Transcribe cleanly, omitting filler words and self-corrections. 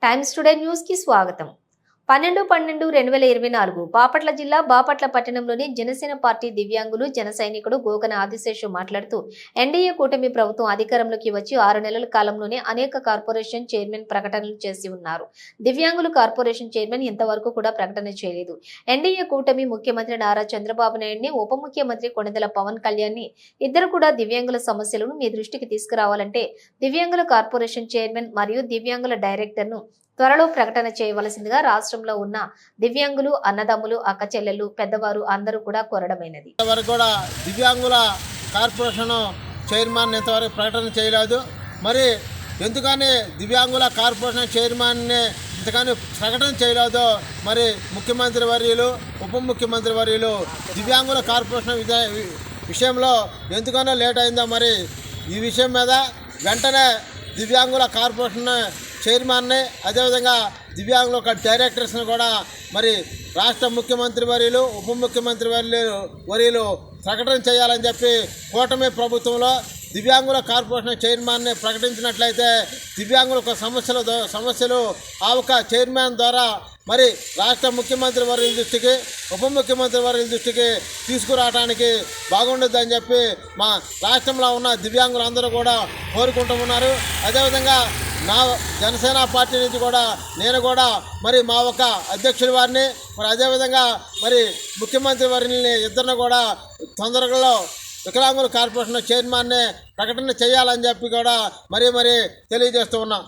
Times today news కి స్వాగతం. 12/12/2024 బాపట్ల జిల్లా బాపట్ల పట్టణంలోని జనసేన పార్టీ దివ్యాంగులు జన సైనికుడు గోగన ఆదిశేషు మాట్లాడుతూ ఎన్డీఏ కూటమి ప్రభుత్వం అధికారంలోకి వచ్చి 6 నెలల కాలంలోనే అనేక కార్పొరేషన్ చైర్మన్ ప్రకటనలు చేసి ఉన్నారు. దివ్యాంగులు కార్పొరేషన్ చైర్మన్ ఇంతవరకు కూడా ప్రకటన చేయలేదు. ఎన్డీఏ కూటమి ముఖ్యమంత్రి నారా చంద్రబాబు నాయుడిని, ఉప ముఖ్యమంత్రి కొణిదెల పవన్ కళ్యాణ్ ని ఇద్దరు కూడా దివ్యాంగుల సమస్యలను మీ దృష్టికి తీసుకురావాలంటే దివ్యాంగుల కార్పొరేషన్ చైర్మన్ మరియు దివ్యాంగుల డైరెక్టర్ ను త్వరలో ప్రకటన చేయవలసిందిగా రాష్ట్రంలో ఉన్న దివ్యాంగులు, అన్నదమ్ములు, అక్క చెల్లెలు, పెద్దవారు అందరూ కూడా కోరడమైనది. దివ్యాంగుల కార్పొరేషన్ చైర్మన్ ఇంతవరకు ప్రకటన చేయలేదు. మరి ఎందుకని దివ్యాంగుల కార్పొరేషన్ చైర్మన్ ఇంతకని ప్రకటన చేయలేదు? మరి ముఖ్యమంత్రి వర్యులు, ఉప ముఖ్యమంత్రి వర్యులు దివ్యాంగుల కార్పొరేషన్ విషయంలో ఎందుకన్నా లేట్ అయిందో మరి ఈ విషయం మీద వెంటనే దివ్యాంగుల కార్పొరేషన్ చైర్మన్ని, అదేవిధంగా దివ్యాంగుల డైరెక్టర్స్ని కూడా మరి రాష్ట్ర ముఖ్యమంత్రి వర్యులు, ఉప ముఖ్యమంత్రి వర్యులు ప్రకటన చేయాలని చెప్పి కూటమి ప్రభుత్వంలో దివ్యాంగుల కార్పొరేషన్ చైర్మన్ని ప్రకటించినట్లయితే దివ్యాంగులకు సమస్యలు ఆ ఒక చైర్మన్ ద్వారా మరి రాష్ట్ర ముఖ్యమంత్రి వర్యుల దృష్టికి, ఉప ముఖ్యమంత్రి వర్యుల దృష్టికి తీసుకురావడానికి బాగుండొద్దని చెప్పి మా రాష్ట్రంలో ఉన్న దివ్యాంగులందరూ కూడా కోరుకుంటూ ఉన్నారు. అదేవిధంగా నా జనసేన పార్టీ నుంచి కూడా నేను కూడా మరి మా ఒక అధ్యక్షుడి వారిని, మరి అదేవిధంగా మరి ముఖ్యమంత్రి వారిని ఇద్దరిని కూడా తొందరలో వికలాంగుల కార్పొరేషన్ చైర్మన్ని ప్రకటన చేయాలని చెప్పి కూడా మరీ తెలియజేస్తూ ఉన్నాం.